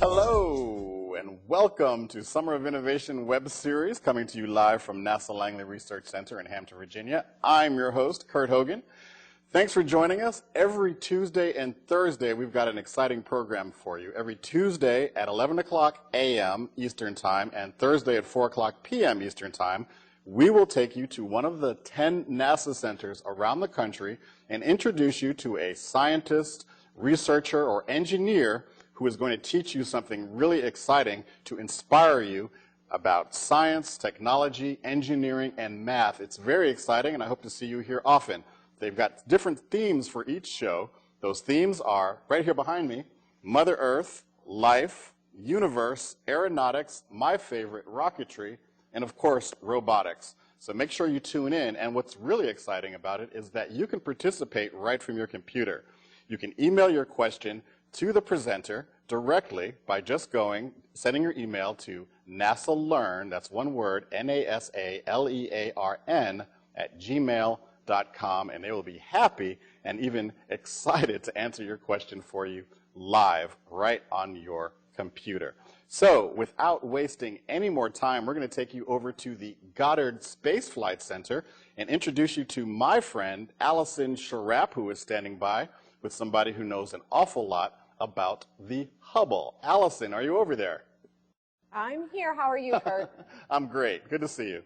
Hello, and welcome to Summer of Innovation web series coming to you live from NASA Langley Research Center in Hampton, Virginia. I'm your host, Kurt Hogan. Thanks for joining us. Every Tuesday and Thursday, we've got an exciting program for you. Every Tuesday at 11 o'clock a.m. Eastern Time and Thursday at 4 o'clock p.m. Eastern Time, we will take you to one of the 10 NASA centers around the country and introduce you to a scientist, researcher, or engineer who is going to teach you something really exciting to inspire you about science, technology, engineering, and math. It's very exciting, and I hope to see you here often. They've got different themes for each show. Those themes are, right here behind me, Mother Earth, life, universe, aeronautics, my favorite, rocketry, and of course, robotics. So make sure you tune in, and what's really exciting about it is that you can participate right from your computer. You can email your question to the presenter directly by just sending your email to NASALearn, that's one word, NASALEARN, @gmail.com, and they will be happy and even excited to answer your question for you live right on your computer. So, without wasting any more time, we're going to take you over to the Goddard Space Flight Center and introduce you to my friend, Allison Sharap, who is standing by with somebody who knows an awful lot about the Hubble. Allison, are you over there? I'm here. How are you, Kurt? I'm great. Good to see you.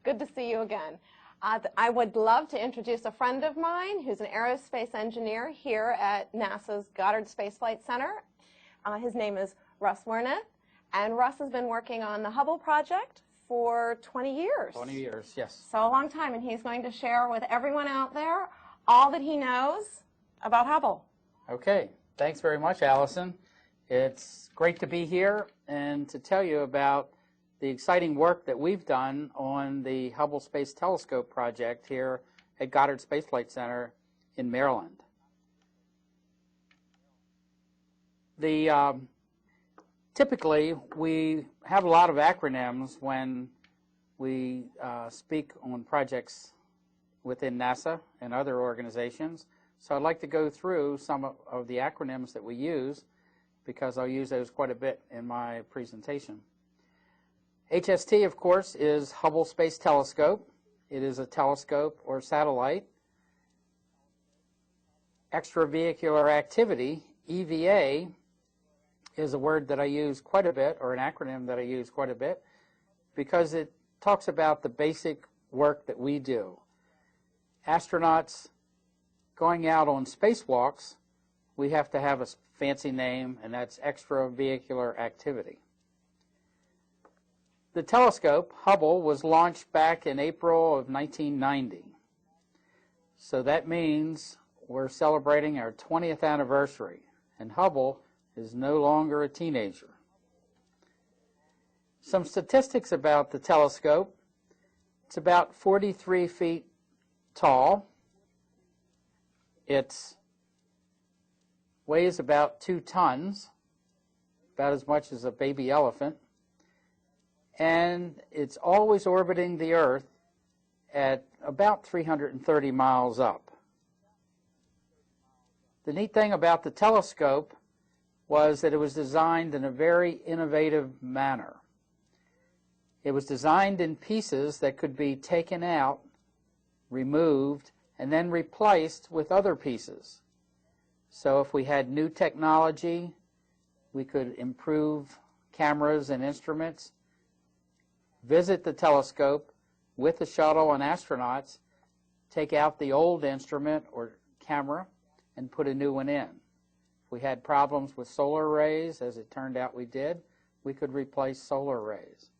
Good to see you again. I would love to introduce a friend of mine who's an aerospace engineer here at NASA's Goddard Space Flight Center. His name is Russ Werneth, and Russ has been working on the Hubble project for 20 years. 20 years, yes. So a long time, and he's going to share with everyone out there all that he knows about Hubble. Okay. Thanks very much, Allison. It's great to be here and to tell you about the exciting work that we've done on the Hubble Space Telescope project here at Goddard Space Flight Center in Maryland. Typically, we have a lot of acronyms when we speak on projects within NASA and other organizations. So I'd like to go through some of the acronyms that we use, because I'll use those quite a bit in my presentation. HST, of course, is Hubble Space Telescope. It is a telescope or satellite. Extravehicular activity, EVA, is a word that I use quite a bit, or an acronym that I use quite a bit, because it talks about the basic work that we do. Astronauts going out on spacewalks, we have to have a fancy name, and that's extravehicular activity. The telescope, Hubble, was launched back in April of 1990. So that means we're celebrating our 20th anniversary, and Hubble is no longer a teenager. Some statistics about the telescope. It's about 43 feet tall. It weighs about 2 tons, about as much as a baby elephant, and it's always orbiting the Earth at about 330 miles up. The neat thing about the telescope was that it was designed in a very innovative manner. It was designed in pieces that could be taken out, removed, and then replaced with other pieces. So if we had new technology, we could improve cameras and instruments, visit the telescope with the shuttle and astronauts, take out the old instrument or camera, and put a new one in. If we had problems with solar arrays, as it turned out we did, we could replace solar arrays.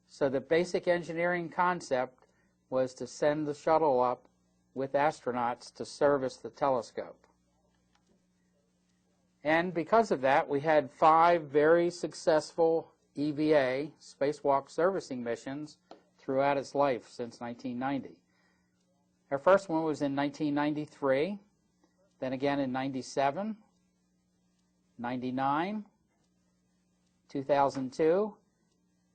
So the basic engineering concept was to send the shuttle up with astronauts to service the telescope. And because of that, we had 5 very successful EVA, spacewalk servicing missions, throughout its life since 1990. Our first one was in 1993, then again in 97, 99, 2002,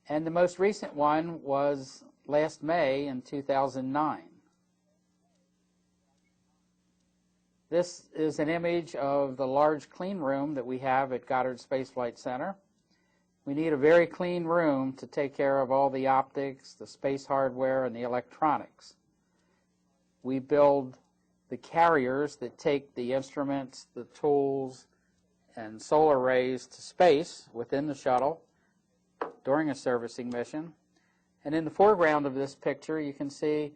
and the most recent one was last May in 2009. This is an image of the large clean room that we have at Goddard Space Flight Center. we need a very clean room to take care of all the optics, the space hardware, and the electronics. We build the carriers that take the instruments, the tools, and solar arrays to space within the shuttle during a servicing mission. And in the foreground of this picture, you can see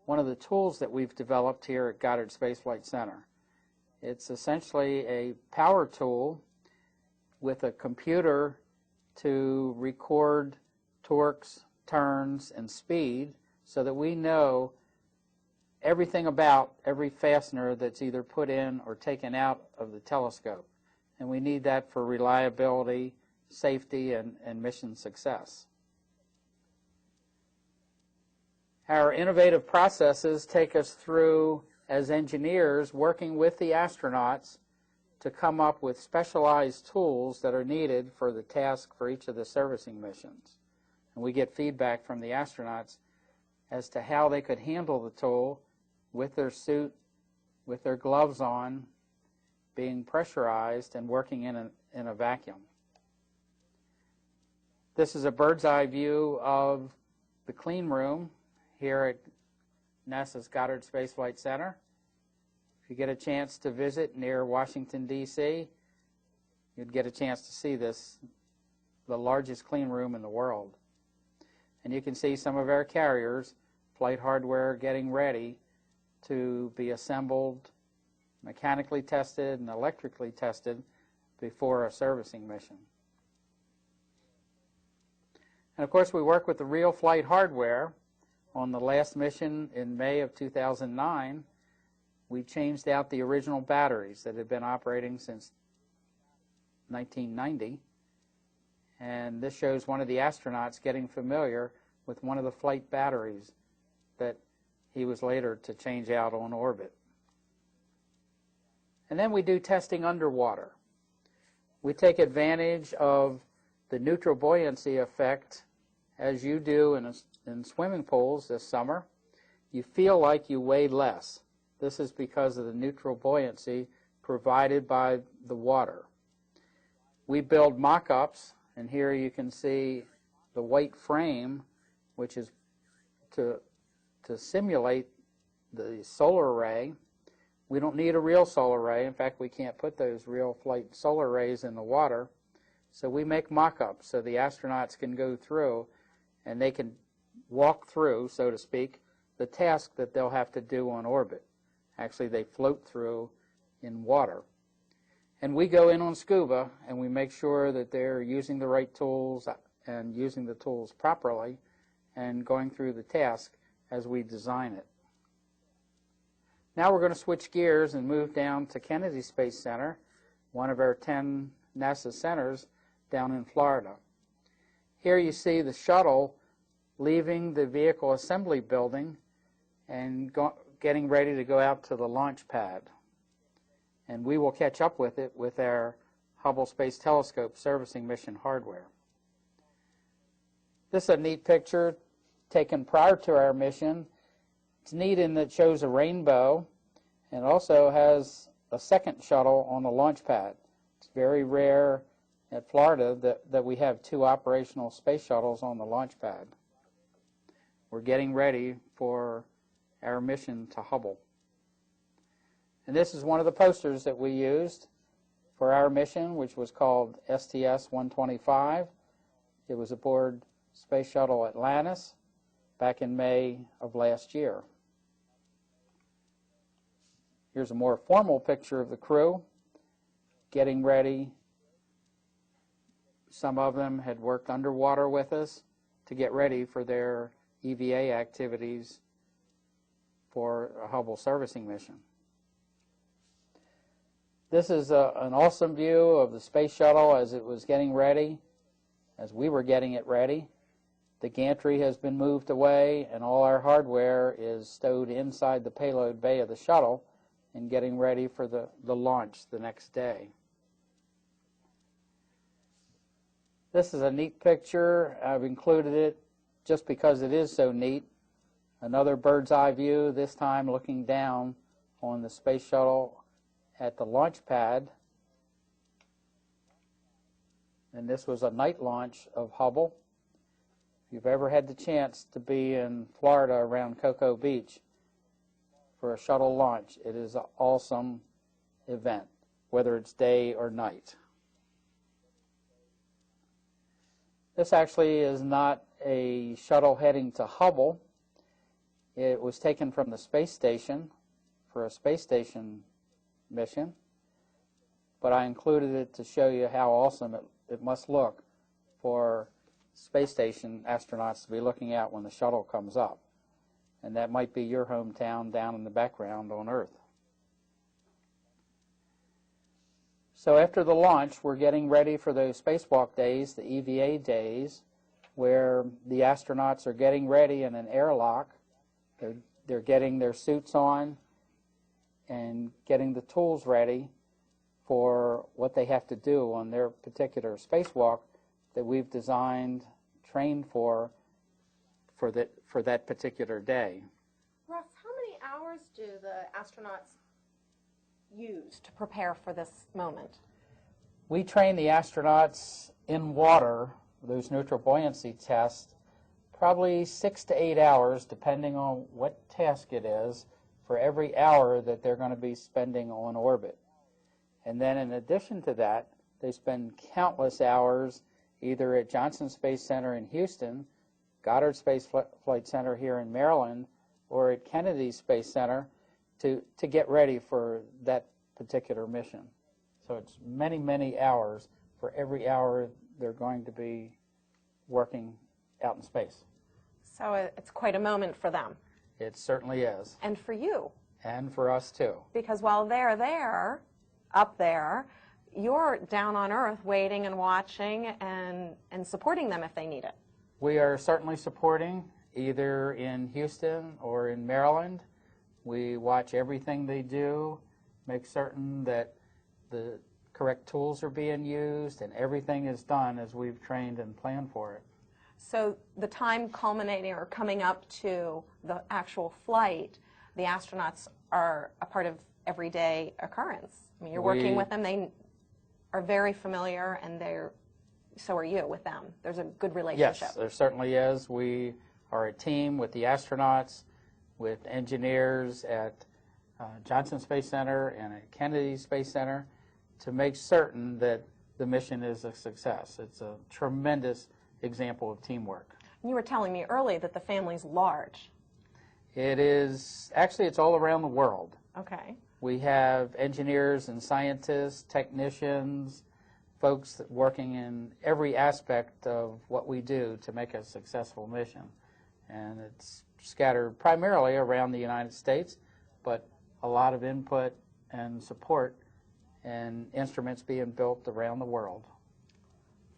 one of the tools that we've developed here at Goddard Space Flight Center. It's essentially a power tool with a computer to record torques, turns, and speed so that we know everything about every fastener that's either put in or taken out of the telescope. And we need that for reliability, safety, and mission success. Our innovative processes take us through, as engineers, working with the astronauts to come up with specialized tools that are needed for the task for each of the servicing missions. And we get feedback from the astronauts as to how they could handle the tool with their suit, with their gloves on, being pressurized and working in a vacuum. This is a bird's eye view of the clean room here at NASA's Goddard Space Flight Center. If you get a chance to visit near Washington, D.C., you'd get a chance to see this, the largest clean room in the world. And you can see some of our carriers, flight hardware getting ready to be assembled, mechanically tested, and electrically tested before a servicing mission. And of course, we work with the real flight hardware. On the last mission in May of 2009, we changed out the original batteries that had been operating since 1990. And this shows one of the astronauts getting familiar with one of the flight batteries that he was later to change out on orbit. And then we do testing underwater. We take advantage of the neutral buoyancy effect, as you do in swimming pools this summer. You feel like you weigh less. This is because of the neutral buoyancy provided by the water. We build mock-ups, and here you can see the white frame, which is to simulate the solar array. We don't need a real solar array. In fact, we can't put those real flight solar arrays in the water. So we make mock-ups so the astronauts can go through and they can walk through, so to speak, the task that they'll have to do on orbit. Actually, they float through in water. And we go in on scuba and we make sure that they're using the right tools and using the tools properly and going through the task as we design it. Now we're going to switch gears and move down to Kennedy Space Center, one of our 10 NASA centers down in Florida. Here you see the shuttle leaving the vehicle assembly building and getting ready to go out to the launch pad. And we will catch up with it with our Hubble Space Telescope servicing mission hardware. This is a neat picture taken prior to our mission. It's neat in that it shows a rainbow and also has a second shuttle on the launch pad. It's very rare at Florida that we have two operational space shuttles on the launch pad. We're getting ready for our mission to Hubble. And this is one of the posters that we used for our mission, which was called STS-125. It was aboard Space Shuttle Atlantis back in May of last year. Here's a more formal picture of the crew getting ready. Some of them had worked underwater with us to get ready for their EVA activities for a Hubble servicing mission. This is an awesome view of the space shuttle as it was getting ready, as we were getting it ready. The gantry has been moved away and all our hardware is stowed inside the payload bay of the shuttle and getting ready for the launch the next day. This is a neat picture. I've included it just because it is so neat. Another bird's eye view, this time looking down on the space shuttle at the launch pad. and this was a night launch of Hubble. If you've ever had the chance to be in Florida around Cocoa Beach for a shuttle launch, it is an awesome event, whether it's day or night. This actually is not a shuttle heading to Hubble. It was taken from the space station for a space station mission, but I included it to show you how awesome it must look for space station astronauts to be looking out when the shuttle comes up. And that might be your hometown down in the background on Earth. So after the launch, we're getting ready for those spacewalk days, the EVA days, where the astronauts are getting ready in an airlock. They're getting their suits on and getting the tools ready for what they have to do on their particular spacewalk that we've designed, trained for that particular day. Russ, how many hours do the astronauts use to prepare for this moment? We train the astronauts in water, those neutral buoyancy tests, probably 6 to 8 hours, depending on what task it is, for every hour that they're going to be spending on orbit. And then in addition to that, they spend countless hours either at Johnson Space Center in Houston, Goddard Space Flight Center here in Maryland, or at Kennedy Space Center to get ready for that particular mission. So it's many, many hours for every hour they're going to be working out in space. So it's quite a moment for them. It certainly is. And for you. And for us too. Because while they're there, up there, you're down on Earth waiting and watching and supporting them if they need it. We are certainly supporting, either in Houston or in Maryland. We watch everything they do, make certain that the correct tools are being used, and everything is done as we've trained and planned for it. So the time culminating or coming up to the actual flight, the astronauts are a part of everyday occurrence. I mean, you're working with them. They are very familiar, and so are you with them. There's a good relationship. Yes, there certainly is. We are a team with the astronauts, with engineers at Johnson Space Center and at Kennedy Space Center to make certain that the mission is a success. It's a tremendous example of teamwork. You were telling me earlier that the family's large. It is, actually it's all around the world. Okay. We have engineers and scientists, technicians, folks working in every aspect of what we do to make a successful mission. And it's scattered primarily around the United States, but a lot of input and support and instruments being built around the world.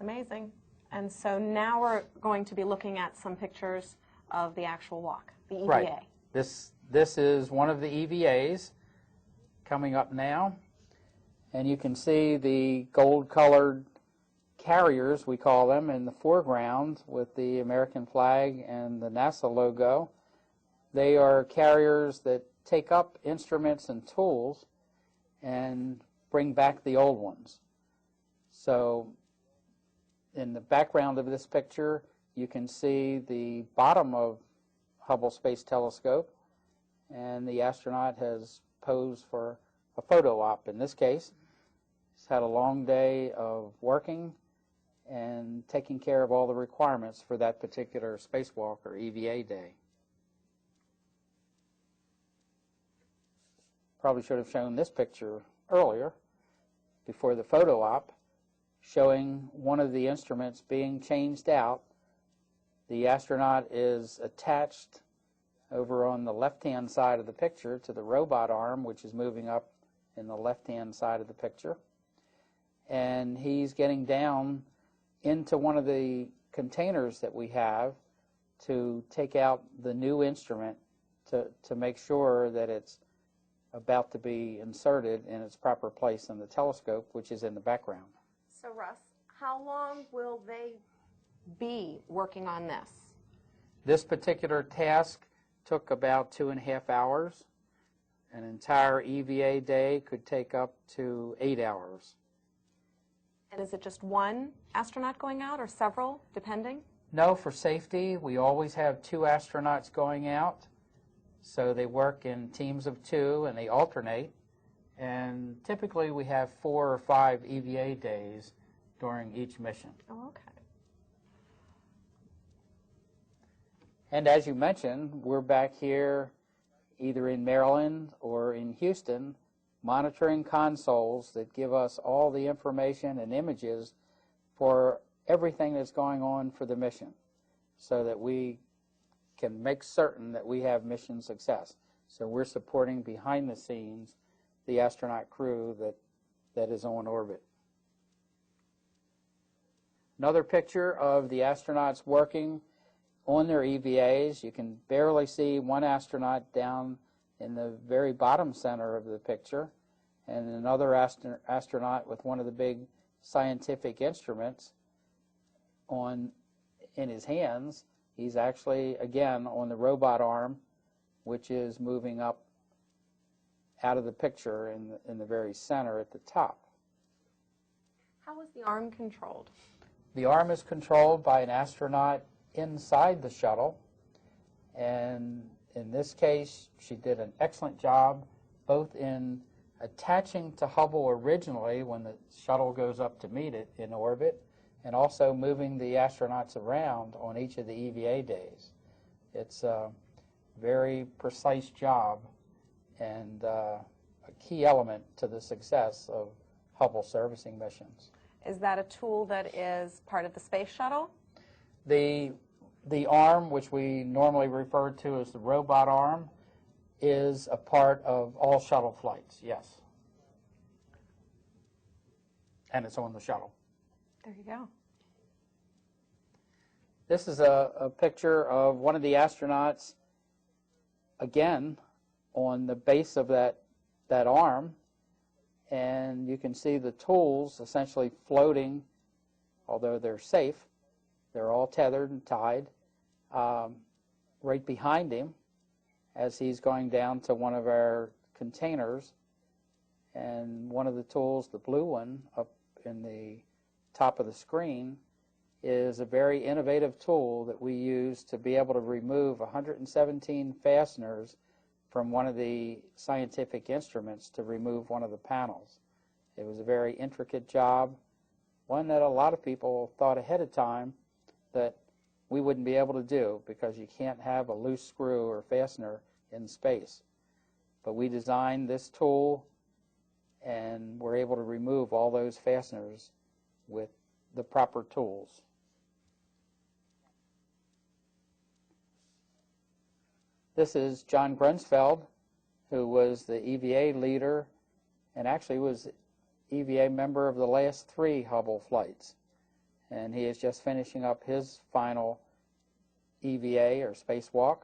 Amazing. And so now we're going to be looking at some pictures of the actual walk, the EVA. Right. This is one of the EVAs coming up now. And you can see the gold-colored carriers, we call them, in the foreground with the American flag and the NASA logo. They are carriers that take up instruments and tools and bring back the old ones. So in the background of this picture, you can see the bottom of Hubble Space Telescope, and the astronaut has posed for a photo op in this case. He's had a long day of working and taking care of all the requirements for that particular spacewalk or EVA day. Probably should have shown this picture earlier before the photo op, showing one of the instruments being changed out. The astronaut is attached over on the left-hand side of the picture to the robot arm, which is moving up in the left-hand side of the picture. And he's getting down into one of the containers that we have to take out the new instrument to make sure that it's about to be inserted in its proper place in the telescope, which is in the background. So Russ, how long will they be working on this? This particular task took about 2.5 hours. An entire EVA day could take up to 8 hours. And is it just one astronaut going out or several, depending? No, for safety, we always have 2 astronauts going out. So they work in teams of 2 and they alternate. And typically we have 4 or 5 EVA days during each mission. Oh, okay. And as you mentioned, we're back here either in Maryland or in Houston monitoring consoles that give us all the information and images for everything that's going on for the mission so that we can make certain that we have mission success. So we're supporting behind the scenes the astronaut crew that is on orbit. Another picture of the astronauts working on their EVAs. You can barely see one astronaut down in the very bottom center of the picture, and another astronaut with one of the big scientific instruments in his hands. He's actually, again, on the robot arm, which is moving up out of the picture in the very center at the top. How is the arm controlled? The arm is controlled by an astronaut inside the shuttle, and in this case, she did an excellent job both in attaching to Hubble originally when the shuttle goes up to meet it in orbit, and also moving the astronauts around on each of the EVA days. It's a very precise job and a key element to the success of Hubble servicing missions. Is that a tool that is part of the space shuttle? The arm, which we normally refer to as the robot arm, is a part of all shuttle flights, yes. And it's on the shuttle. There you go. This is a picture of one of the astronauts, again, on the base of that arm, and you can see the tools essentially floating, although they're safe. They're all tethered and tied right behind him as he's going down to one of our containers. And one of the tools, the blue one up in the top of the screen, is a very innovative tool that we use to be able to remove 117 fasteners from one of the scientific instruments to remove one of the panels. It was a very intricate job, one that a lot of people thought ahead of time that we wouldn't be able to do because you can't have a loose screw or fastener in space. But we designed this tool and were able to remove all those fasteners with the proper tools. This is John Grunsfeld, who was the EVA leader and actually was EVA member of the last 3 Hubble flights. And he is just finishing up his final EVA or spacewalk,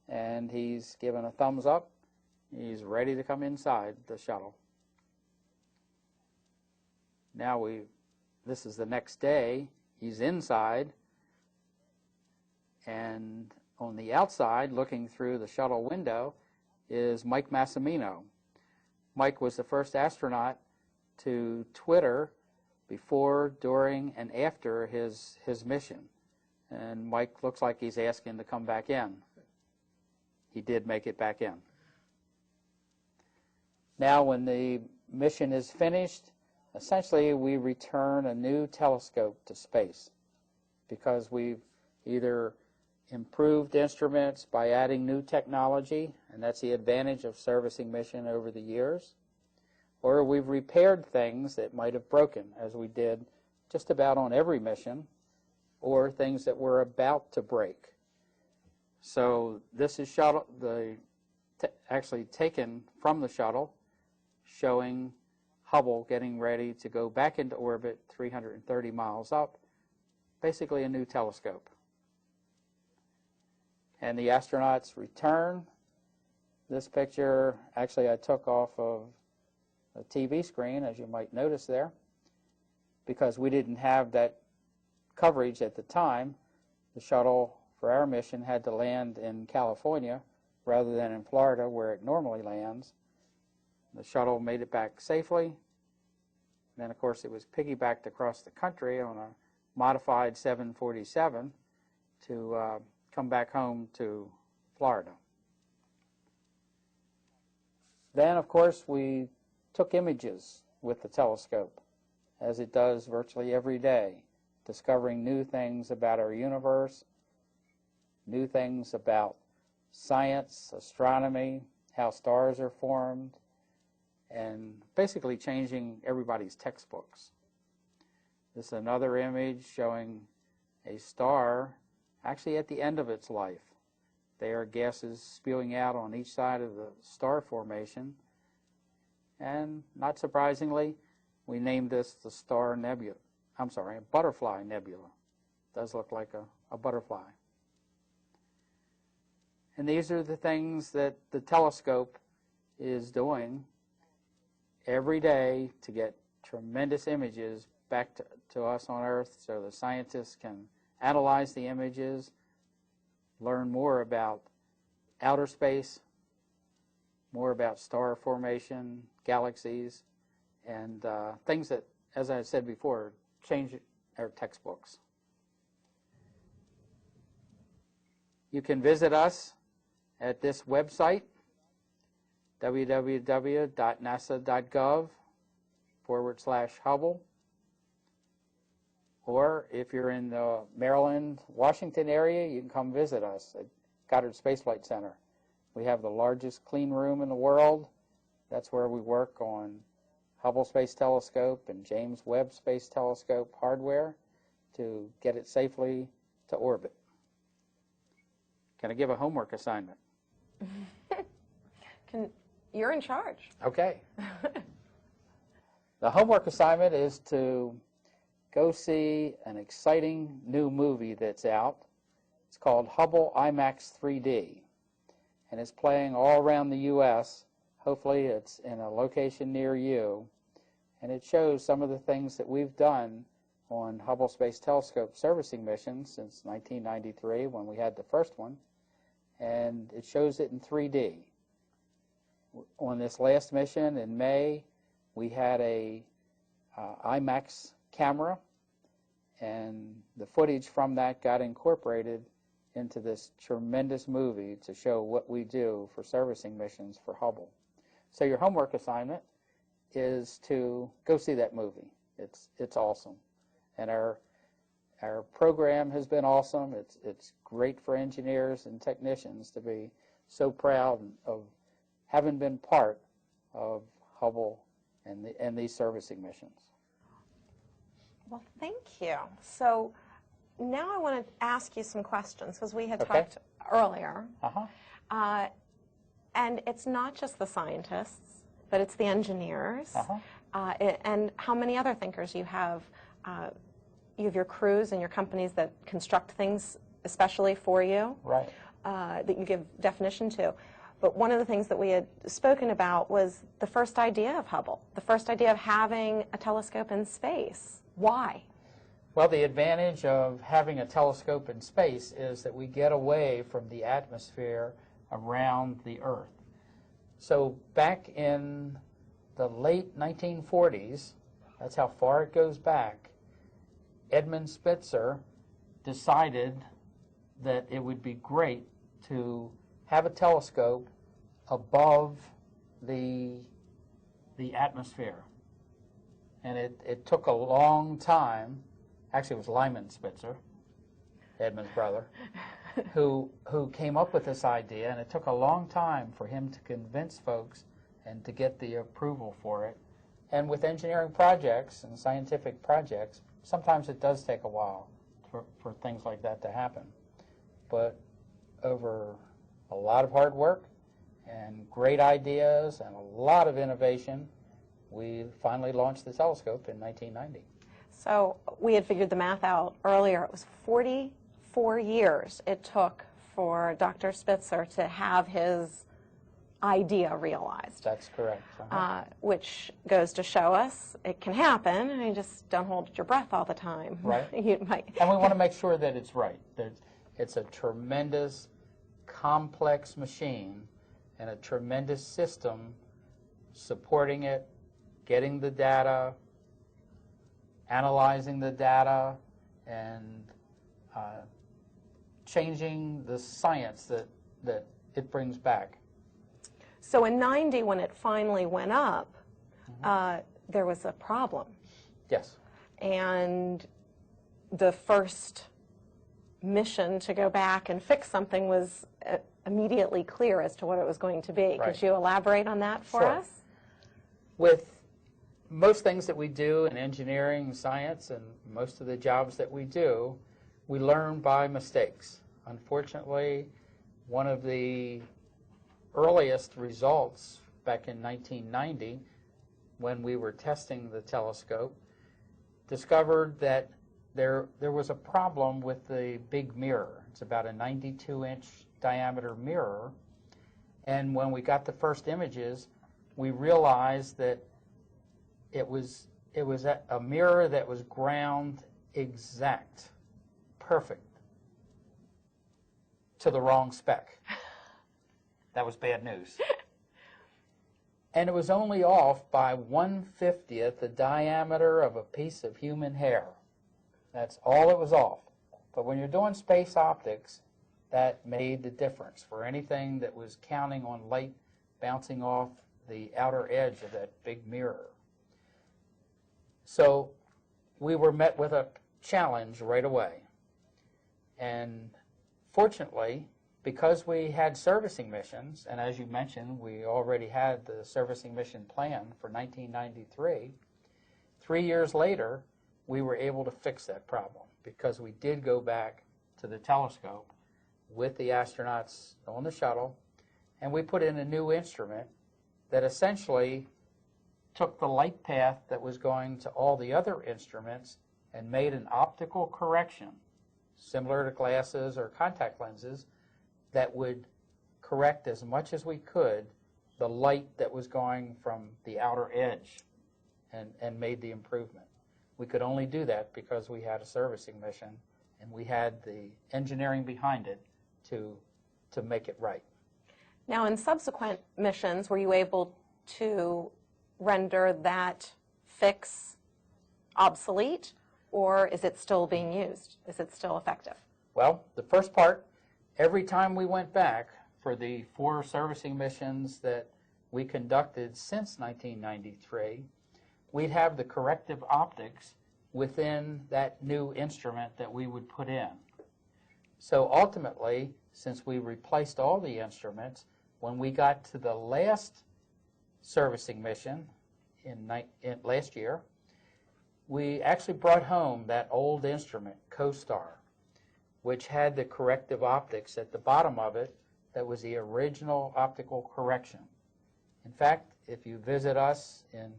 and he's given a thumbs up. He's ready to come inside the shuttle. Now this is the next day. He's inside, and on the outside, looking through the shuttle window, is Mike Massimino. Mike was the first astronaut to Twitter before, during, and after his mission. And Mike looks like he's asking to come back in. He did make it back in. Now when the mission is finished, essentially we return a new telescope to space because we've either improved instruments by adding new technology, and that's the advantage of servicing mission over the years, or we've repaired things that might have broken, as we did just about on every mission, or things that were about to break. So this is actually taken from the shuttle, showing Hubble getting ready to go back into orbit 330 miles up, basically a new telescope. And the astronauts return. This picture, actually I took off of a TV screen, as you might notice there, because we didn't have that coverage at the time. The shuttle for our mission had to land in California rather than in Florida where it normally lands. The shuttle made it back safely, And then, of course, it was piggybacked across the country on a modified 747 to come back home to Florida. Then, of course, we took images with the telescope, as it does virtually every day, discovering new things about our universe, new things about science, astronomy, how stars are formed, and basically changing everybody's textbooks. This is another image showing a star actually at the end of its life. There are gases spewing out on each side of the star formation, and not surprisingly, we named this the star nebula. I'm sorry, a butterfly nebula. It does look like a butterfly. And these are the things that the telescope is doing every day to get tremendous images back to us on Earth so the scientists can analyze the images, learn more about outer space, more about star formation, galaxies, and things that, as I said before, change our textbooks. You can visit us at this website, www.nasa.gov/Hubble. Or if you're in the Maryland, Washington area, you can come visit us at Goddard Space Flight Center. We have the largest clean room in the world. That's where we work on Hubble Space Telescope and James Webb Space Telescope hardware to get it safely to orbit. Can I give a homework assignment? You're in charge. Okay. The homework assignment is to go see an exciting new movie that's out. It's called Hubble IMAX 3D, and it's playing all around the U.S. Hopefully it's in a location near you, and it shows some of the things that we've done on Hubble Space Telescope servicing missions since 1993 when we had the first one, and it shows it in 3D. On this last mission in May, we had a IMAX camera, and the footage from that got incorporated into this tremendous movie to show what we do for servicing missions for Hubble. So your homework assignment is to go see that movie. It's awesome, and our program has been awesome. It's great for engineers and technicians to be so proud of having been part of Hubble and these servicing missions. Well, thank you. So now I want to ask you some questions because we had talked earlier. And it's not just the scientists, but it's the engineers. And how many other thinkers you have. You have your crews and your companies that construct things especially for you, right? That you give definition to. But one of the things that we had spoken about was the first idea of Hubble, the first idea of having a telescope in space. Why? Well, the advantage of having a telescope in space is that we get away from the atmosphere around the Earth. So back in the late 1940s, that's how far it goes back, Edmund Spitzer decided that it would be great to have a telescope above the atmosphere. And it took a long time. Actually, it was Lyman Spitzer, Edmund's brother, who came up with this idea, and it took a long time for him to convince folks and to get the approval for it. And with engineering projects and scientific projects, sometimes it does take a while for things like that to happen. But over a lot of hard work and great ideas and a lot of innovation, we finally launched the telescope in 1990. So we had figured the math out earlier. It was 44 years it took for Dr. Spitzer to have his idea realized. That's correct. Which goes to show us it can happen, and you just don't hold your breath all the time. Right. You might. And we want to make sure that it's right. That it's a tremendous, complex machine and a tremendous system supporting it, getting the data, analyzing the data and changing the science that it brings back. So in '90, when it finally went up, there was a problem. Yes. And the first mission to go back and fix something was immediately clear as to what it was going to be. Right. Could you elaborate on that for Sure. us? With most things that we do in engineering, science, and most of the jobs that we do, we learn by mistakes. Unfortunately, one of the earliest results back in 1990, when we were testing the telescope, discovered that there was a problem with the big mirror. It's about a 92-inch diameter mirror, and when we got the first images, we realized that it was a mirror that was ground exact, perfect, to the wrong spec. That was bad news. And it was only off by 1/50th the diameter of a piece of human hair. That's all it was off. But when you're doing space optics, that made the difference for anything that was counting on light bouncing off the outer edge of that big mirror. So we were met with a challenge right away. And fortunately, because we had servicing missions, and as you mentioned, we already had the servicing mission plan for 1993, 3 years later, we were able to fix that problem because we did go back to the telescope with the astronauts on the shuttle, and we put in a new instrument that essentially took the light path that was going to all the other instruments and made an optical correction, similar to glasses or contact lenses, that would correct as much as we could the light that was going from the outer edge and made the improvement. We could only do that because we had a servicing mission and we had the engineering behind it to make it right. Now, in subsequent missions, were you able to render that fix obsolete, or is it still being used? Is it still effective? Well, the first part, every time we went back for the 4 servicing missions that we conducted since 1993, we'd have the corrective optics within that new instrument that we would put in. So ultimately, since we replaced all the instruments, when we got to the last servicing mission in last year, we actually brought home that old instrument, CoStar, which had the corrective optics at the bottom of it that was the original optical correction. In fact, if you visit us in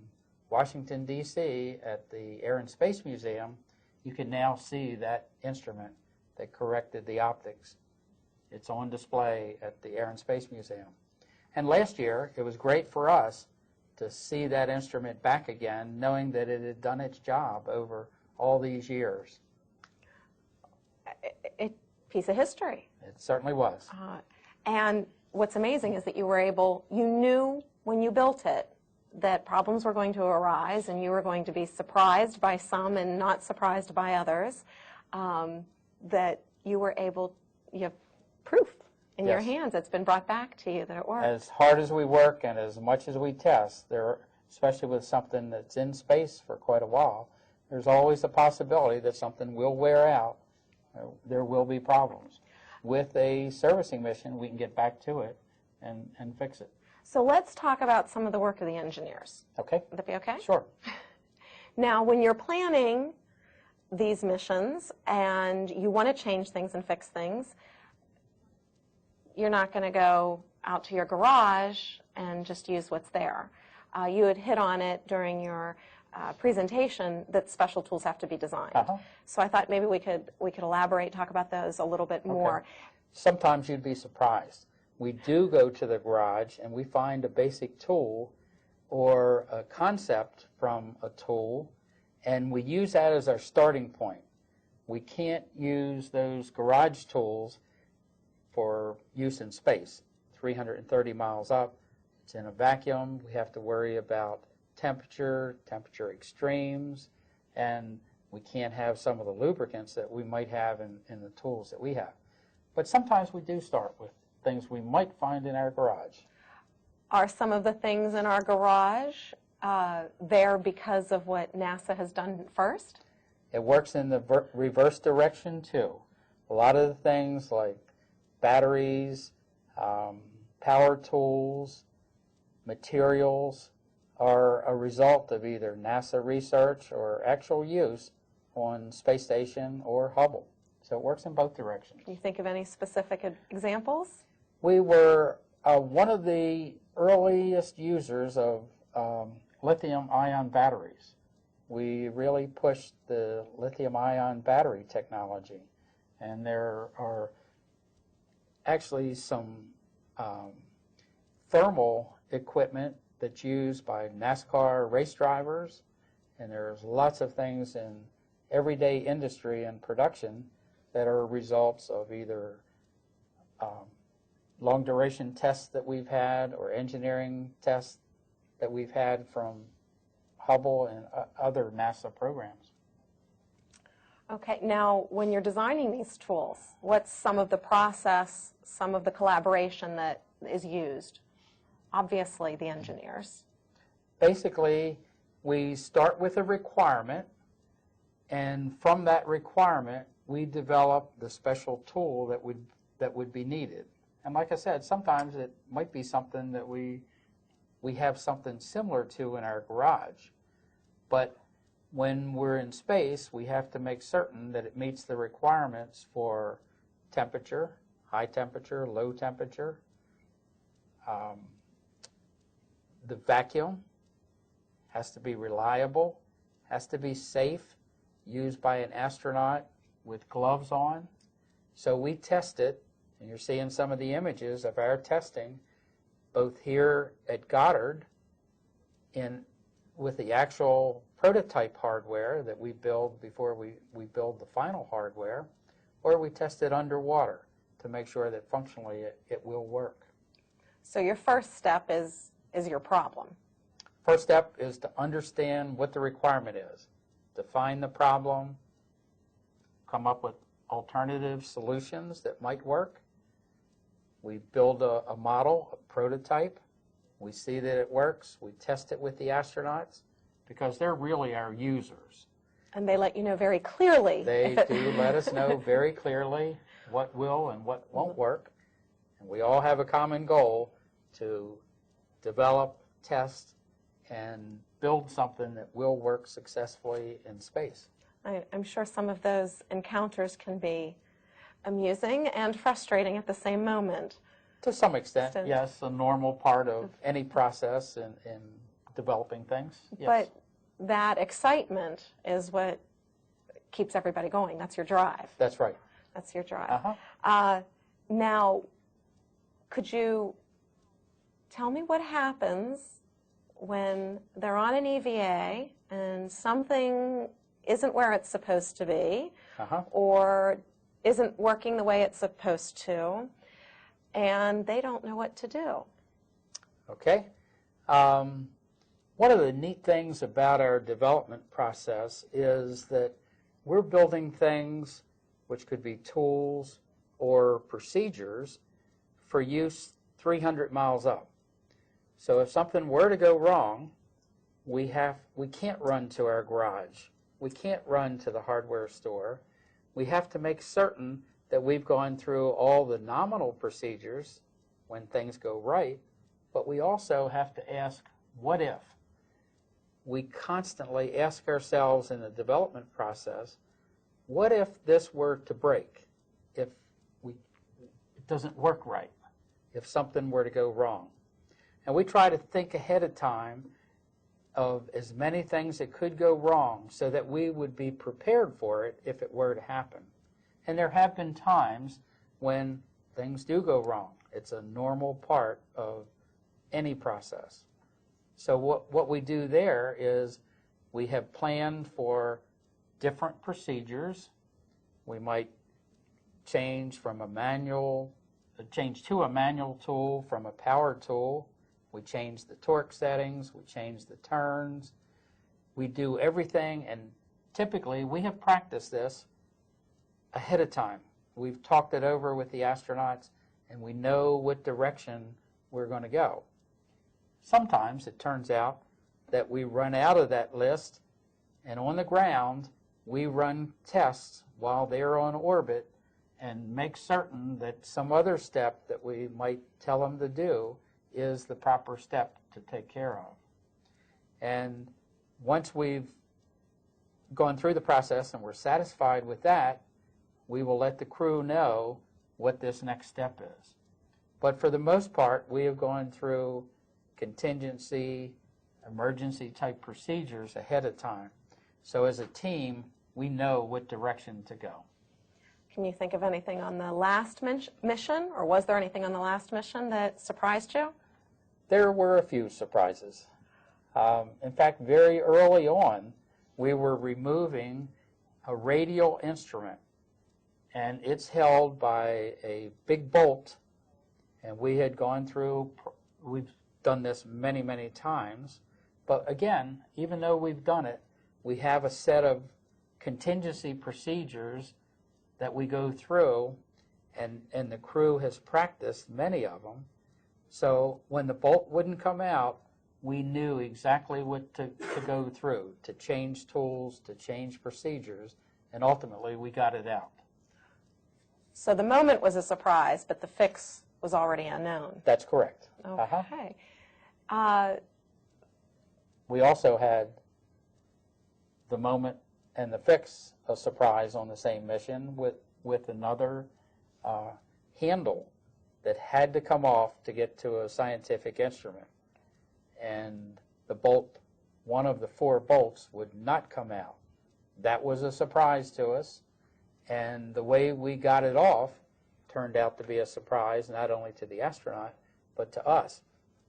Washington, D.C. at the Air and Space Museum, you can now see that instrument that corrected the optics. It's on display at the Air and Space Museum. And last year, it was great for us to see that instrument back again, knowing that it had done its job over all these years. A piece of history. It certainly was. And what's amazing is that you knew when you built it that problems were going to arise and you were going to be surprised by some and not surprised by others, that you have proof in your hands. It's been brought back to you that it works. As hard as we work and as much as we test, especially with something that's in space for quite a while, there's always a possibility that something will wear out. There will be problems. With a servicing mission, we can get back to it and fix it. So let's talk about some of the work of the engineers. Okay. Would that be okay? Sure. Now, when you're planning these missions and you want to change things and fix things, you're not going to go out to your garage and just use what's there. You had hit on it during your presentation that special tools have to be designed. So I thought maybe we could elaborate, talk about those a little bit more. Sometimes you'd be surprised. We do go to the garage and we find a basic tool or a concept from a tool, and we use that as our starting point. We can't use those garage tools for use in space. 330 miles up, it's in a vacuum. We have to worry about temperature extremes, and we can't have some of the lubricants that we might have in the tools that we have. But sometimes we do start with things we might find in our garage. Are some of the things in our garage there because of what NASA has done first? It works in the reverse direction too. A lot of the things like batteries, power tools, materials are a result of either NASA research or actual use on Space Station or Hubble. So it works in both directions. Can you think of any specific examples? We were one of the earliest users of lithium-ion batteries. We really pushed the lithium-ion battery technology, and there are actually some thermal equipment that's used by NASCAR race drivers, and there's lots of things in everyday industry and production that are results of either long-duration tests that we've had or engineering tests that we've had from Hubble and other NASA programs. Okay, now when you're designing these tools, what's some of the process, some of the collaboration that is used? Obviously, the engineers. Basically, we start with a requirement, and from that requirement, we develop the special tool that would be needed. And like I said, sometimes it might be something that we have something similar to in our garage. But when we're in space, we have to make certain that it meets the requirements for temperature, high temperature, low temperature. The vacuum has to be reliable, has to be safe, used by an astronaut with gloves on. So we test it, and you're seeing some of the images of our testing, both here at Goddard with the actual prototype hardware that we build before we build the final hardware, or we test it underwater to make sure that functionally it will work. So your first step is your problem. First step is to understand what the requirement is, define the problem, come up with alternative solutions that might work. We build a model, a prototype. We see that it works. We test it with the astronauts because they're really our users. And they let you know very clearly. They do let us know very clearly what will and what won't work. And we all have a common goal to develop, test, and build something that will work successfully in space. I'm sure some of those encounters can be amusing and frustrating at the same moment. To some extent, yes, a normal part of any process in developing things. Yes. But that excitement is what keeps everybody going. That's your drive. That's right. That's your drive. Uh-huh. Now, could you tell me what happens when they're on an EVA and something isn't where it's supposed to be, or isn't working the way it's supposed to, and they don't know what to do? Okay. One of the neat things about our development process is that we're building things which could be tools or procedures for use 300 miles up. So if something were to go wrong, we can't run to our garage. We can't run to the hardware store. We have to make certain that we've gone through all the nominal procedures when things go right, but we also have to ask, what if? We constantly ask ourselves in the development process, what if this were to break? If it doesn't work right? If something were to go wrong? And we try to think ahead of time of as many things that could go wrong so that we would be prepared for it if it were to happen. And there have been times when things do go wrong. It's a normal part of any process. So what we do there is we have planned for different procedures. We might change to a manual tool from a power tool. We change the torque settings, we change the turns. We do everything and typically, we have practiced this ahead of time. We've talked it over with the astronauts, and we know what direction we're going to go. Sometimes it turns out that we run out of that list, and on the ground, we run tests while they're on orbit and make certain that some other step that we might tell them to do is the proper step to take care of. And once we've gone through the process and we're satisfied with that, we will let the crew know what this next step is. But for the most part, we have gone through contingency, emergency type procedures ahead of time. So as a team, we know what direction to go. Can you think of anything on the last mission, or was there anything on the last mission that surprised you? There were a few surprises. In fact, very early on, we were removing a radial instrument, and it's held by a big bolt, and we had gone through, we've done this many, many times, but again, even though we've done it, we have a set of contingency procedures that we go through, and the crew has practiced many of them. So when the bolt wouldn't come out, we knew exactly what to go through, to change tools, to change procedures, and ultimately we got it out. So the moment was a surprise, but the fix was already unknown. That's correct. Okay. We also had the moment and the fix a surprise on the same mission with another handle that had to come off to get to a scientific instrument. And the bolt, one of the 4 bolts, would not come out. That was a surprise to us, and the way we got it off turned out to be a surprise not only to the astronaut, but to us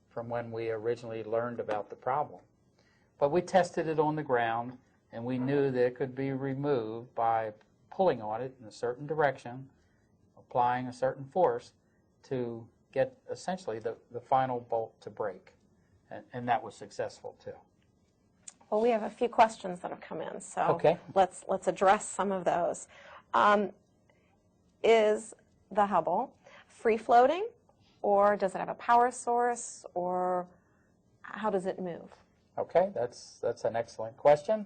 from when we originally learned about the problem. But we tested it on the ground, and we knew that it could be removed by pulling on it in a certain direction, applying a certain force to get essentially the final bolt to break. And that was successful too. Well, we have a few questions that have come in, so okay. let's address some of those. Is the Hubble free-floating, or does it have a power source, or how does it move? Okay, that's an excellent question.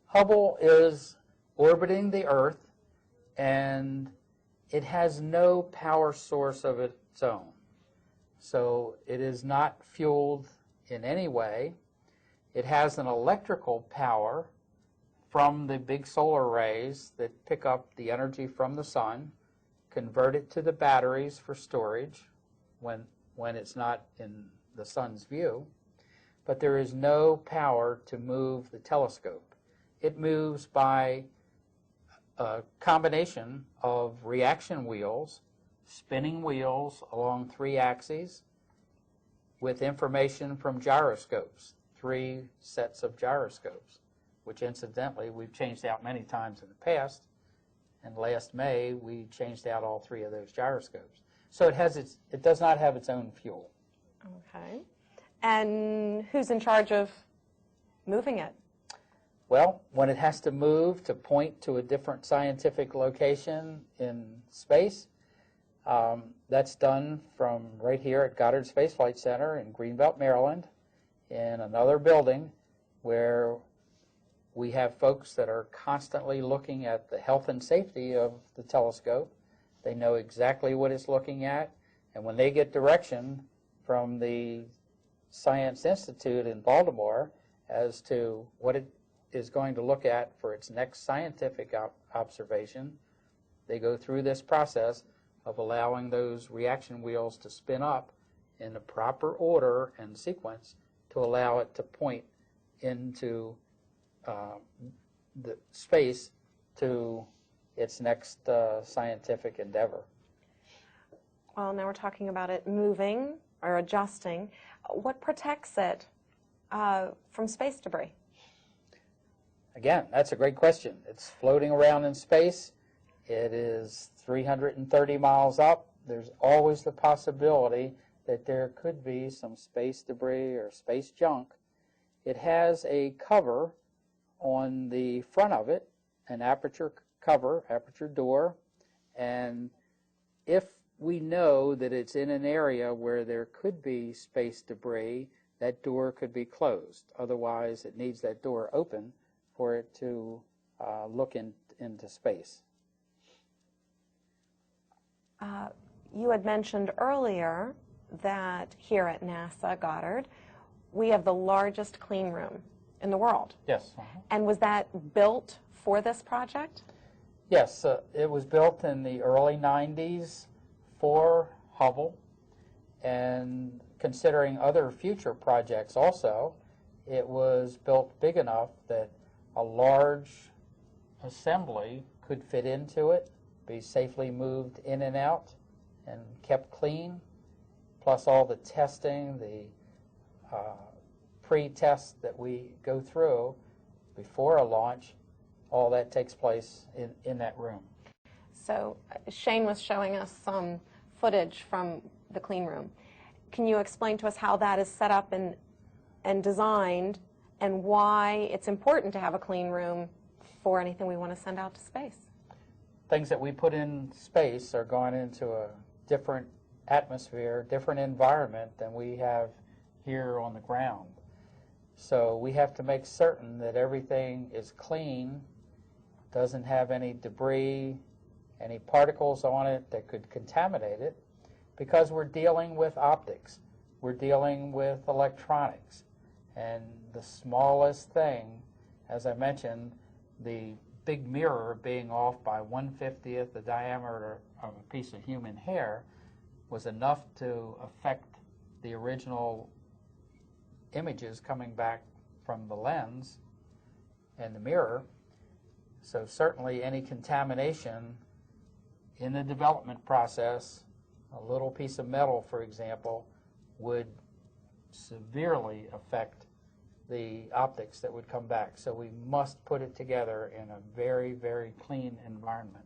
Hubble is orbiting the Earth, and it has no power source of its own. So it is not fueled in any way. It has an electrical power from the big solar rays that pick up the energy from the sun, convert it to the batteries for storage when it's not in the sun's view. But there is no power to move the telescope. It moves by a combination of reaction wheels, spinning wheels along 3 axes with information from gyroscopes, 3 sets of gyroscopes, which incidentally we've changed out many times in the past, and last May we changed out all 3 of those gyroscopes. So it does not have its own fuel. Okay. And who's in charge of moving it? Well, when it has to move to point to a different scientific location in space, that's done from right here at Goddard Space Flight Center in Greenbelt, Maryland, in another building where we have folks that are constantly looking at the health and safety of the telescope. They know exactly what it's looking at, and when they get direction from the Science Institute in Baltimore as to what it is going to look at for its next scientific observation, they go through this process of allowing those reaction wheels to spin up in the proper order and sequence to allow it to point into the space to its next scientific endeavor. Well, now we're talking about it moving or adjusting. What protects it from space debris? Again, that's a great question. It's floating around in space. It is 330 miles up. There's always the possibility that there could be some space debris or space junk. It has a cover on the front of it an aperture cover, aperture door, and if we know that it's in an area where there could be space debris, that door could be closed. Otherwise, it needs that door open for it to look into space. You had mentioned earlier that here at NASA Goddard, we have the largest clean room in the world. Yes. And was that built for this project? Yes, it was built in the early 90s for Hubble, and considering other future projects also, it was built big enough that a large assembly could fit into it, be safely moved in and out, and kept clean, plus all the testing, the pre-tests that we go through before a launch, all that takes place in that room. So Shane was showing us some footage from the clean room. Can you explain to us how that is set up and designed, and why it's important to have a clean room for anything we want to send out to space? Things that we put in space are going into a different atmosphere, different environment than we have here on the ground. So we have to make certain that everything is clean, doesn't have any debris, any particles on it that could contaminate it, because we're dealing with optics, we're dealing with electronics, and the smallest thing, as I mentioned, the big mirror being off by 1/50th the diameter of a piece of human hair was enough to affect the original images coming back from the lens and the mirror. So certainly any contamination in the development process, a little piece of metal, for example, would severely affect the optics that would come back. So we must put it together in a very, very clean environment.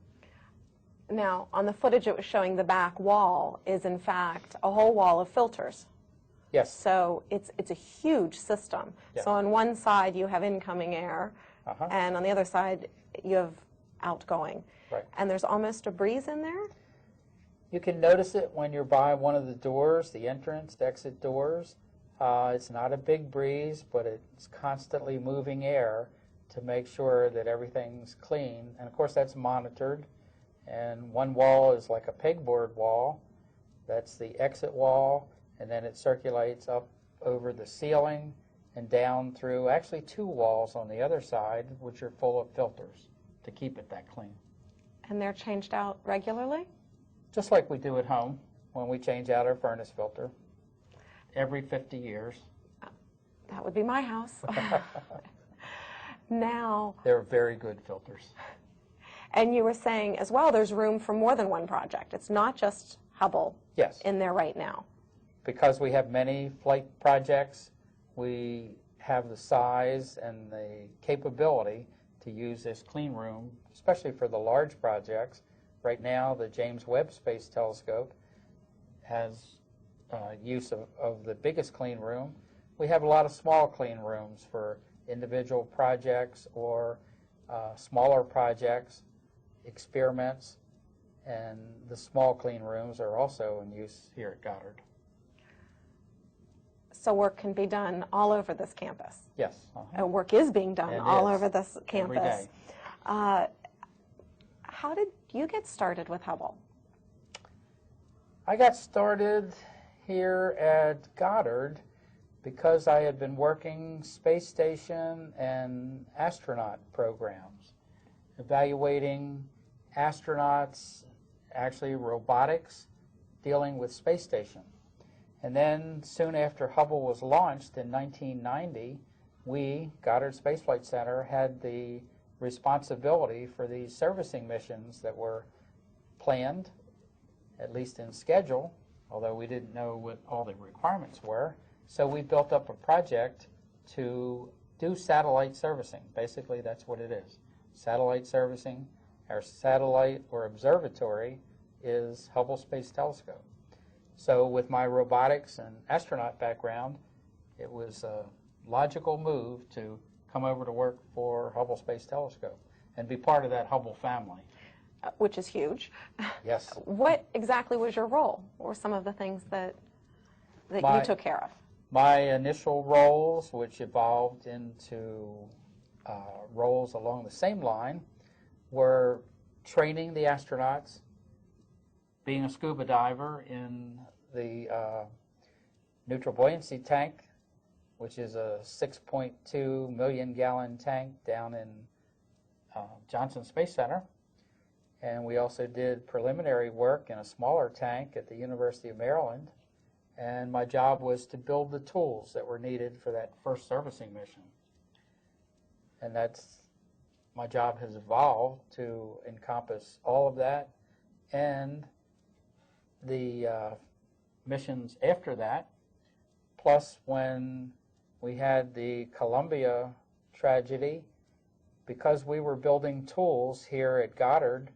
Now, on the footage it was showing, the back wall is in fact a whole wall of filters. Yes. So it's a huge system. Yes. So on one side you have incoming air, and on the other side you have outgoing. Right. And there's almost a breeze in there? You can notice it when you're by one of the doors, the entrance, the exit doors. It's not a big breeze, but it's constantly moving air to make sure that everything's clean. And of course that's monitored. And one wall is like a pegboard wall. That's the exit wall. And then it circulates up over the ceiling and down through actually two walls on the other side, which are full of filters to keep it that clean. And they're changed out regularly? Just like we do at home when we change out our furnace filter every 50 years. That would be my house. Now, They're very good filters. and you were saying as well there's room for more than one project. It's not just Hubble Yes. in there right now. Because we have many flight projects, we have the size and the capability to use this clean room, especially for the large projects. Right now, the James Webb Space Telescope has use of the biggest clean room. We have a lot of small clean rooms for individual projects or smaller projects, experiments, and the small clean rooms are also in use here at Goddard. So work can be done all over this campus. Yes. Work is being done all over this Every campus. day. How did you get started with Hubble? I got started here at Goddard because I had been working space station and astronaut programs, evaluating astronauts, actually robotics, dealing with space station. And then soon after Hubble was launched in 1990, we, Goddard Space Flight Center, had the responsibility for these servicing missions that were planned, at least in schedule, although we didn't know what all the requirements were. So we built up a project to do satellite servicing. Basically, that's what it is. Satellite servicing. Our satellite or observatory is Hubble Space Telescope. So with my robotics and astronaut background, it was a logical move to come over to work for Hubble Space Telescope and be part of that Hubble family. Which is huge. Yes. What exactly was your role? What were some of the things that you took care of? My initial roles, which evolved into roles along the same line, were training the astronauts, being a scuba diver in the neutral buoyancy tank, which is a 6.2 million gallon tank down in Johnson Space Center. And we also did preliminary work in a smaller tank at the University of Maryland. And my job was to build the tools that were needed for that first servicing mission. And my job has evolved to encompass all of that and the missions after that. Plus, when we had the Columbia tragedy, because we were building tools here at Goddard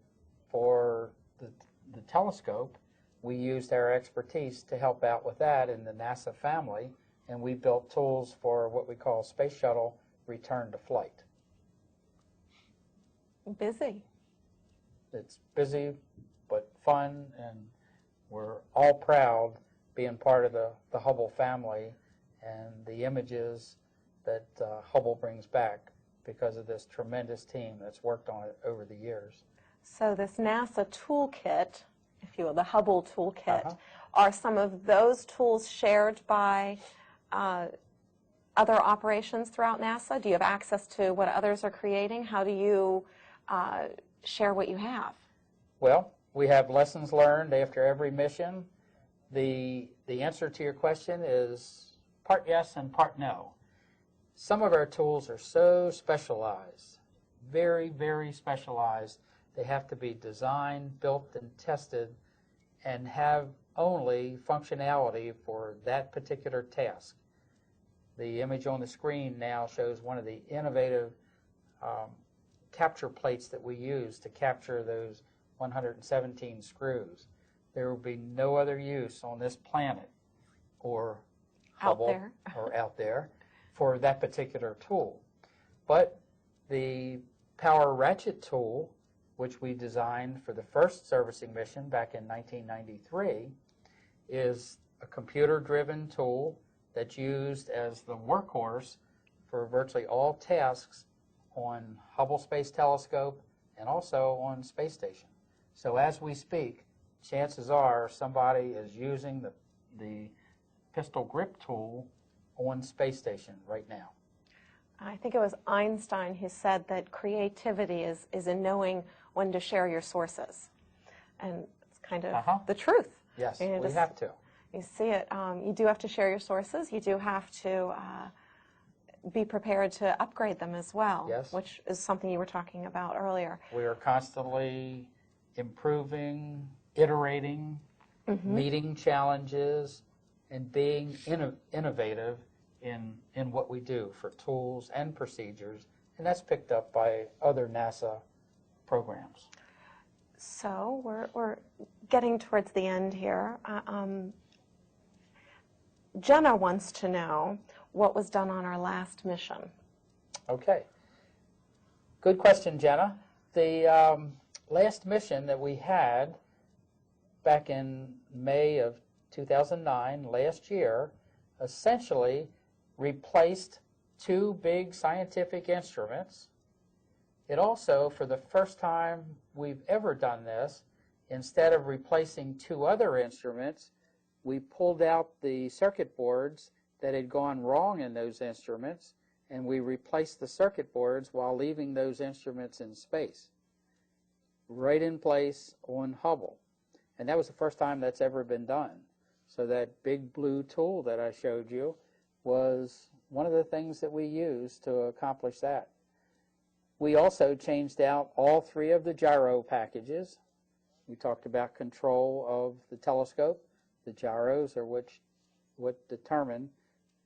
for the telescope, we used our expertise to help out with that in the NASA family, and we built tools for what we call Space Shuttle Return to Flight. Busy. It's busy, but fun, and we're all proud being part of the Hubble family and the images that Hubble brings back because of this tremendous team that's worked on it over the years. So this NASA toolkit, if you will, the Hubble toolkit, are some of those tools shared by other operations throughout NASA? Do you have access to what others are creating? How do you share what you have? Well, we have lessons learned after every mission. The answer to your question is part yes and part no. Some of our tools are so specialized, very, very specialized. They have to be designed, built, and tested and have only functionality for that particular task. The image on the screen now shows one of the innovative capture plates that we use to capture those 117 screws. There will be no other use on this planet or Hubble or out there for that particular tool. But the power ratchet tool, which we designed for the first servicing mission back in 1993, is a computer-driven tool that's used as the workhorse for virtually all tasks on Hubble Space Telescope and also on Space Station. So as we speak, chances are somebody is using the pistol grip tool on Space Station right now. I think it was Einstein who said that creativity is in knowing when to share your sources. And it's kind of the truth. Yes, we have to. You see it. You do have to share your sources. You do have to be prepared to upgrade them as well, which is something you were talking about earlier. We are constantly improving, iterating, meeting challenges, and being innovative in what we do for tools and procedures, and that's picked up by other NASA programs. So we're getting towards the end here. Jenna wants to know what was done on our last mission. Okay. Good question, Jenna. The last mission that we had back in May of 2009, last year, essentially replaced two big scientific instruments. It also, for the first time we've ever done this, instead of replacing two other instruments, we pulled out the circuit boards that had gone wrong in those instruments, and we replaced the circuit boards while leaving those instruments in space, right in place on Hubble. And that was the first time that's ever been done. So that big blue tool that I showed you was one of the things that we used to accomplish that. We also changed out all three of the gyro packages. We talked about control of the telescope. The gyros are what determine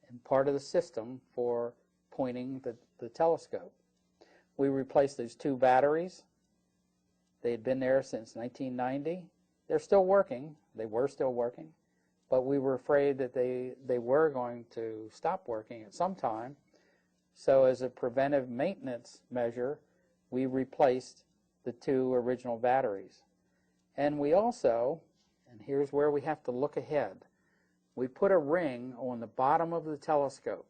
and part of the system for pointing the telescope. We replaced those two batteries. They had been there since 1990. They're still working. They were still working. But we were afraid that they were going to stop working at some time. So as a preventive maintenance measure, we replaced the 2 original batteries. And we also, and here's where we have to look ahead, we put a ring on the bottom of the telescope.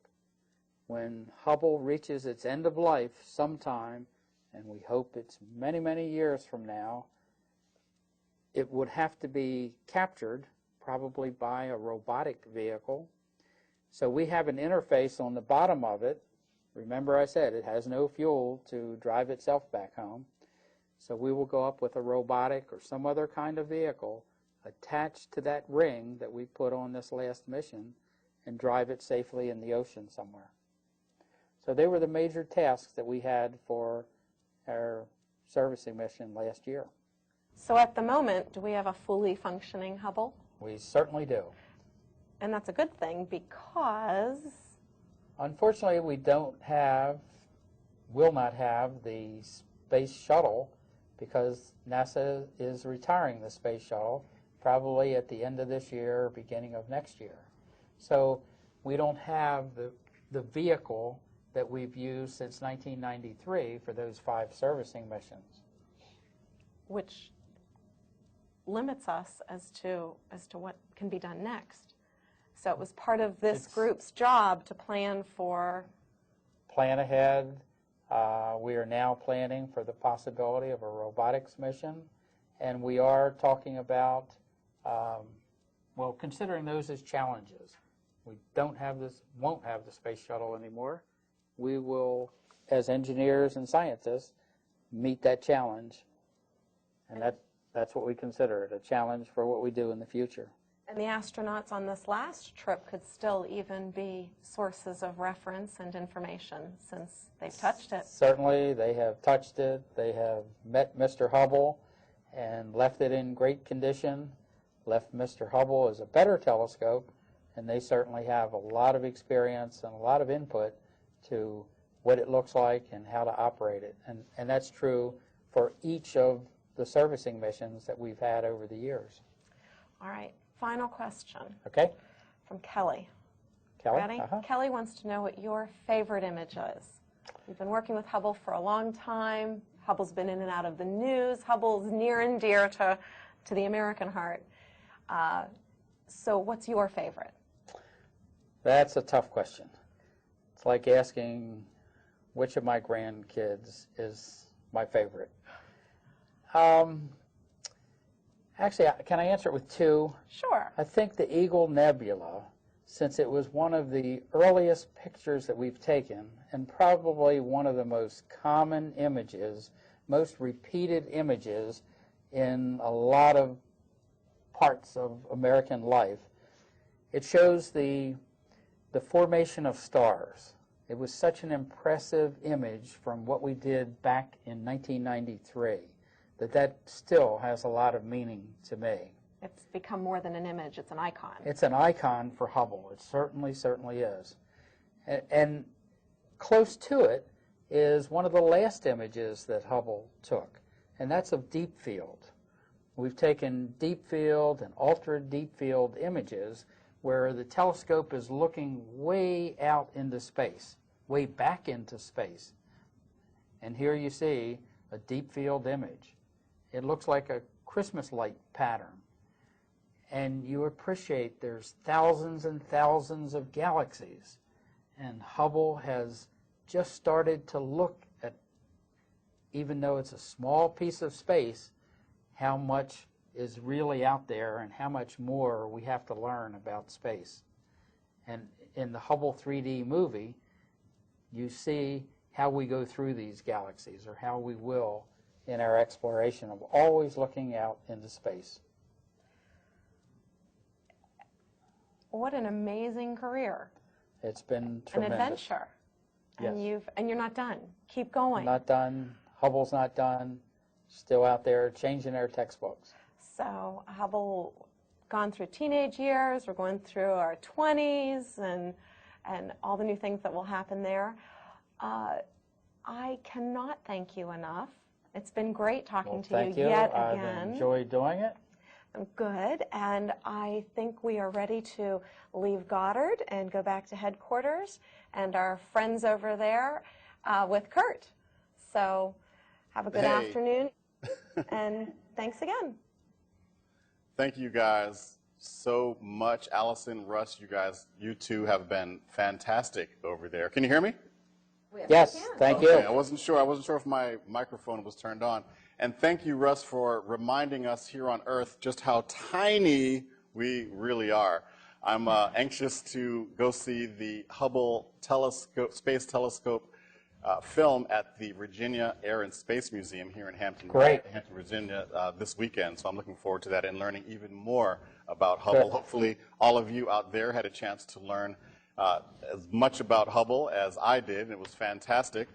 When Hubble reaches its end of life sometime, and we hope it's many, many years from now, it would have to be captured, probably by a robotic vehicle. So we have an interface on the bottom of it. Remember I said it has no fuel to drive itself back home. So we will go up with a robotic or some other kind of vehicle attached to that ring that we put on this last mission and drive it safely in the ocean somewhere. So they were the major tasks that we had for our servicing mission last year. So at the moment, do we have a fully functioning Hubble? We certainly do. And that's a good thing because... Unfortunately, we don't have, will not have the space shuttle because NASA is retiring the space shuttle probably at the end of this year or beginning of next year. So we don't have the vehicle that we've used since 1993 for those 5 servicing missions. Which limits us as to what can be done next. So it was part of this group's job to plan for... Plan ahead. We are now planning for the possibility of a robotics mission, and we are talking about, well, considering those as challenges. We don't have this, won't have the space shuttle anymore. We will, as engineers and scientists, meet that challenge, and that's what we consider it, a challenge for what we do in the future. And the astronauts on this last trip could still even be sources of reference and information since they've touched it. Certainly, they have touched it. They have met Mr. Hubble and left it in great condition, left Mr. Hubble as a better telescope, and they certainly have a lot of experience and a lot of input to what it looks like and how to operate it. And that's true for each of the servicing missions that we've had over the years. All right, final question. Okay. From Kelly. Kelly? Ready? Kelly wants to know what your favorite image is. You've been working with Hubble for a long time. Hubble's been in and out of the news. Hubble's near and dear to the American heart. So what's your favorite? That's a tough question. It's like asking which of my grandkids is my favorite. Actually, can I answer it with 2? Sure. I think the Eagle Nebula, since it was one of the earliest pictures that we've taken, and probably one of the most common images, most repeated images in a lot of parts of American life, it shows the formation of stars. It was such an impressive image from what we did back in 1993 that still has a lot of meaning to me. It's become more than an image, it's an icon. It's an icon for Hubble. It certainly is. And close to it is one of the last images that Hubble took, and that's of deep field. We've taken deep field and ultra deep field images where the telescope is looking way out into space, way back into space. And here you see a deep field image. It looks like a Christmas light pattern. And you appreciate there's thousands and thousands of galaxies. And Hubble has just started to look at, even though it's a small piece of space, how much is really out there and how much more we have to learn about space. And in the Hubble 3D movie, you see how we go through these galaxies, or how we will in our exploration of always looking out into space. What an amazing career. It's been tremendous. An adventure. Yes. And you're not done. Keep going. Not done. Hubble's not done. Still out there changing our textbooks. So Hubble gone through teenage years, we're going through our 20s and all the new things that will happen there. I cannot thank you enough. It's been great talking to you yet again. I've enjoyed doing it. I'm good, and I think we are ready to leave Goddard and go back to headquarters and our friends over there with Kurt. So have a good afternoon, and thanks again. Thank you guys so much. Allison, Russ, you two have been fantastic over there. Can you hear me? Yes, thank you. I wasn't sure if my microphone was turned on. And thank you, Russ, for reminding us here on Earth just how tiny we really are. I'm anxious to go see the Hubble Space Telescope film at the Virginia Air and Space Museum here in Hampton, Virginia this weekend. So I'm looking forward to that and learning even more about Hubble. Good. Hopefully all of you out there had a chance to learn as much about Hubble as I did, and it was fantastic.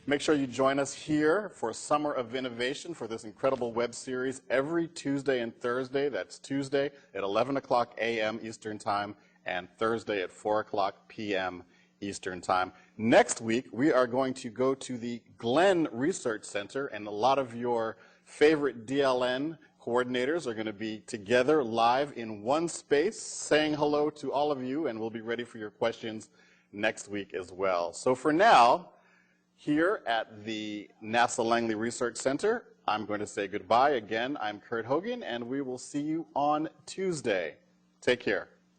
Make sure you join us here for Summer of Innovation for this incredible web series every Tuesday and Thursday. That's Tuesday at 11 o'clock a.m. Eastern Time and Thursday at 4 o'clock p.m. Eastern Time. Next week, we are going to go to the Glenn Research Center, and a lot of your favorite DLN coordinators are going to be together live in one space saying hello to all of you, and we'll be ready for your questions next week as well. So for now, here at the NASA Langley Research Center, I'm going to say goodbye again. I'm Kurt Hogan, and we will see you on Tuesday. Take care.